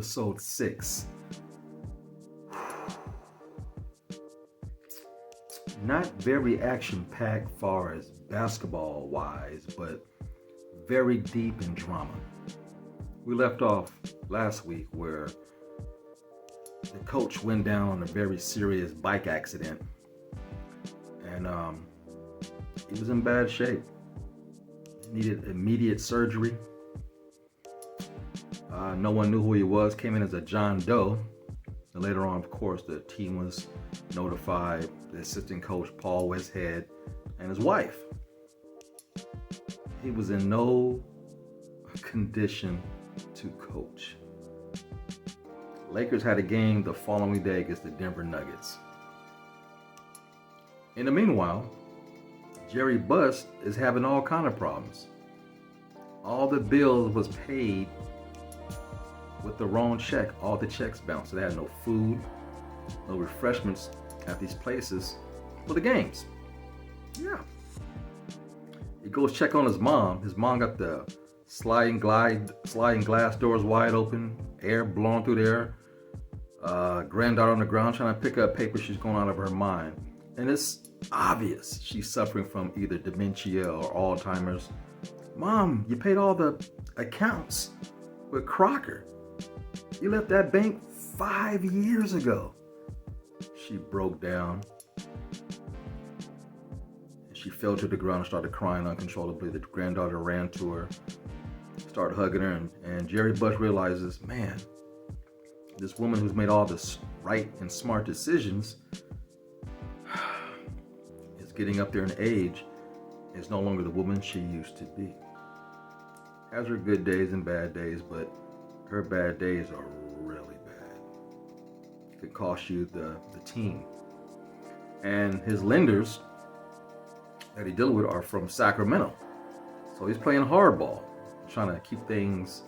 episode 6. Not very action-packed far as basketball-wise, but very deep in drama. We left off last week where the coach went down on a very serious bike accident, and he was in bad shape. Needed immediate surgery. No one knew who he was. Came in as a John Doe. And later on, of course, the team was notified. The assistant coach, Paul Westhead, and his wife. He was in no condition to coach. Lakers had a game the following day against the Denver Nuggets. In the meanwhile, Jerry Buss is having all kind of problems. All the bills was paid with the wrong check. All the checks bounced. So they had no food, no refreshments at these places for the games. Yeah. He goes check on his mom. His mom got the sliding glass doors wide open, air blowing through there. Granddaughter on the ground trying to pick up paper. She's going out of her mind. And it's obvious she's suffering from either dementia or Alzheimer's. Mom, you paid all the accounts with Crocker. You left that bank 5 years ago. She broke down. She fell to the ground and started crying uncontrollably. The granddaughter ran to her, started hugging her, and Jerry Buss realizes, man, this woman who's made all this right and smart decisions is getting up there in age, is no longer the woman she used to be. Has her good days and bad days, but her bad days are really bad. It could cost you the team. And his lenders that he deals with are from Sacramento. So he's playing hardball, trying to keep things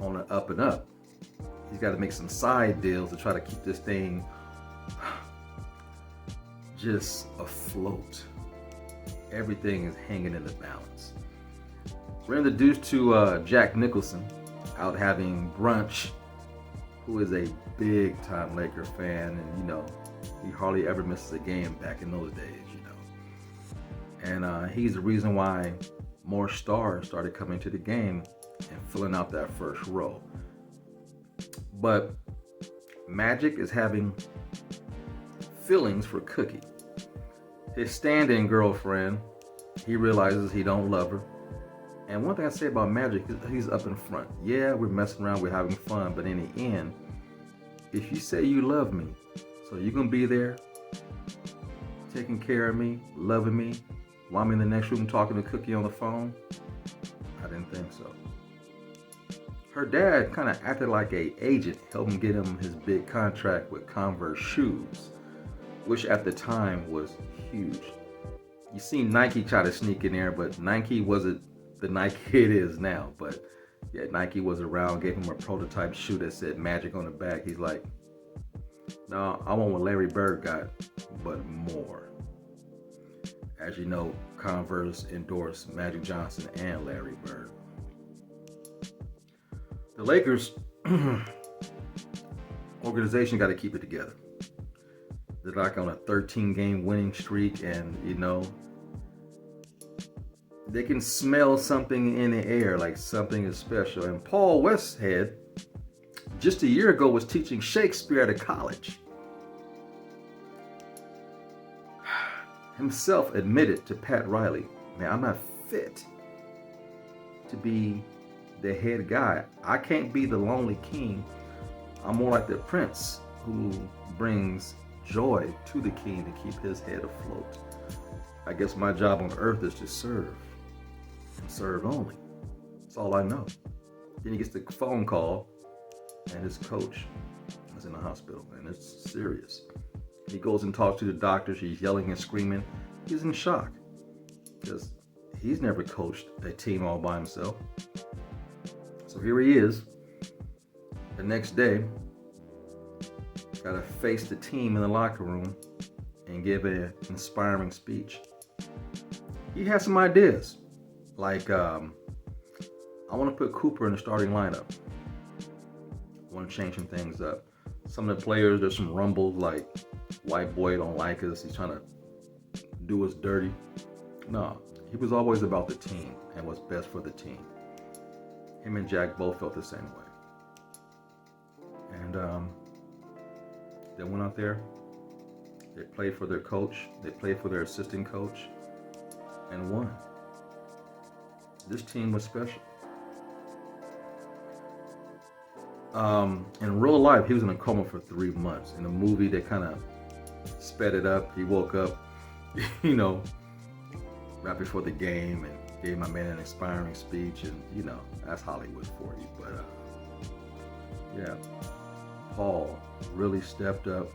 on the up and up. He's got to make some side deals to try to keep this thing just afloat. Everything is hanging in the balance. We're introduced to Jack Nicholson out having brunch, who is a big time Laker fan, and he hardly ever misses a game back in those days, And he's the reason why more stars started coming to the game and filling out that first row. But Magic is having feelings for Cookie. His stand-in girlfriend, he realizes he don't love her. And one thing I say about Magic is he's up in front. Yeah, we're messing around, we're having fun, but in the end, if you say you love me, so you're gonna be there, taking care of me, loving me, while I'm in the next room talking to Cookie on the phone, I didn't think so. Her dad kind of acted like an agent, helping get him his big contract with Converse shoes, which at the time was huge. You seen Nike try to sneak in there, but Nike wasn't the Nike it is now. But yeah, Nike was around, gave him a prototype shoe that said Magic on the back. He's like, no, I want what Larry Bird got, but more. As you know, Converse endorsed Magic Johnson and Larry Bird. The Lakers organization got to keep it together. They're like on a 13-game winning streak, and they can smell something in the air, like something is special. And Paul Westhead, just a year ago, was teaching Shakespeare at a college. Himself admitted to Pat Riley, man, I'm not fit to be the head guy. I can't be the lonely king. I'm more like the prince who brings joy to the king to keep his head afloat. I guess my job on earth is to serve and serve only. That's all I know. Then he gets the phone call and his coach is in the hospital, and it's serious. He goes and talks to the doctor. She's yelling and screaming. He's in shock because he's never coached a team all by himself. So here he is. The next day, got to face the team in the locker room and give an inspiring speech. He has some ideas, like I want to put Cooper in the starting lineup. want to change some things up. Some of the players, there's some rumbles like, white boy don't like us. He's trying to do us dirty. No, he was always about the team and what's best for the team. Him and Jack both felt the same way. And they went out there. They played for their coach. They played for their assistant coach and won. This team was special. In real life, he was in a coma for 3 months. In the movie, they kind of sped it up. He woke up, right before the game and gave my man an inspiring speech. And, that's Hollywood for you. But, yeah, Paul really stepped up,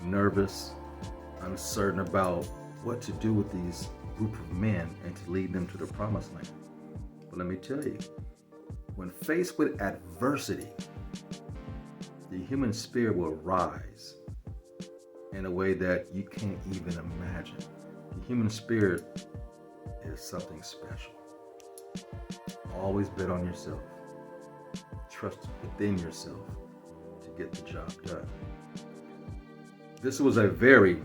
nervous, uncertain about what to do with these group of men and to lead them to the promised land. But let me tell you, when faced with adversity, the human spirit will rise in a way that you can't even imagine. The human spirit is something special. Always bet on yourself. Trust within yourself to get the job done. This was a very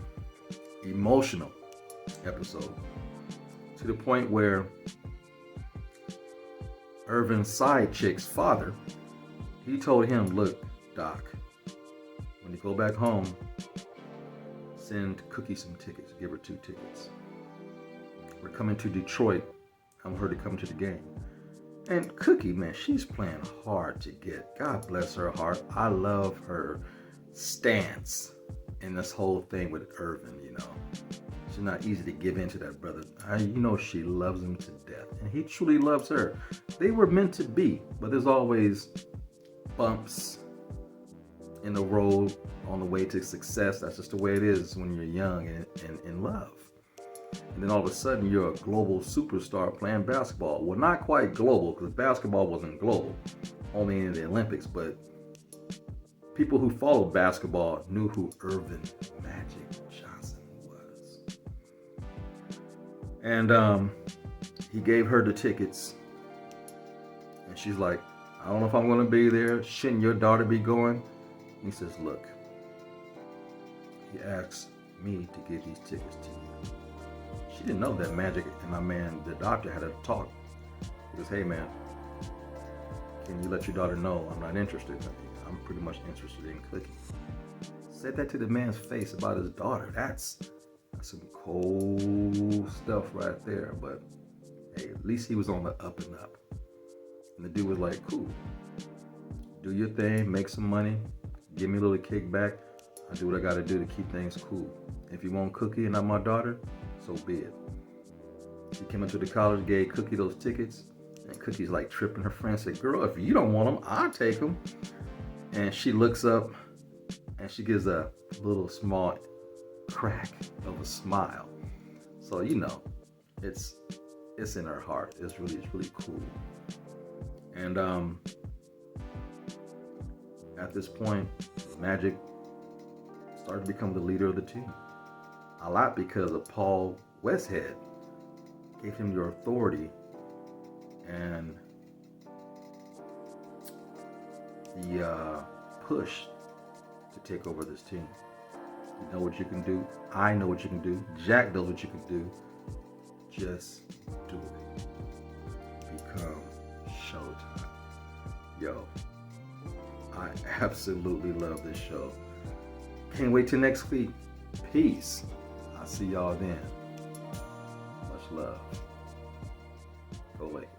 emotional episode, to the point where Irvin's side chick's father, he told him, look, Doc, when you go back home, send Cookie some tickets. Give her 2 tickets. We're coming to Detroit. I want her to come to the game. And Cookie, man, she's playing hard to get. God bless her heart. I love her stance in this whole thing with Irvin, She's not easy to give in to that brother. She loves him to death. And he truly loves her. They were meant to be, but there's always bumps in the road on the way to success. That's just the way it is when you're young and in love. And then all of a sudden you're a global superstar playing basketball. Well, not quite global, because basketball wasn't global, only in the Olympics, but people who followed basketball knew who Irvin Magic Johnson was. And he gave her the tickets. And she's like, I don't know if I'm going to be there. Shouldn't your daughter be going? And he says, look, he asked me to give these tickets to you. She didn't know that Magic and my man, the doctor, had a talk. He goes, hey man, can you let your daughter know I'm not interested? I'm pretty much interested in Cookie. Said that to the man's face about his daughter. That's some cold stuff right there. But hey, at least he was on the up and up. And the dude was like, cool, do your thing, make some money, give me a little kickback. I do what I got to do to keep things cool. If you want Cookie and not my daughter, so be it. She came into the college, gave Cookie those tickets, and Cookie's like tripping her friend, said, girl, if you don't want them, I'll take them. And she looks up and she gives a little small crack of a smile. So, it's in her heart. It's really cool. And at this point, Magic started to become the leader of the team. A lot because of Paul Westhead gave him your authority and the push to take over this team. You know what you can do. I know what you can do. Jack knows what you can do. Just do it. Become Showtime. Yo, I absolutely love this show. Can't wait till next week. Peace. I'll see y'all then. Much love. Go Lakers.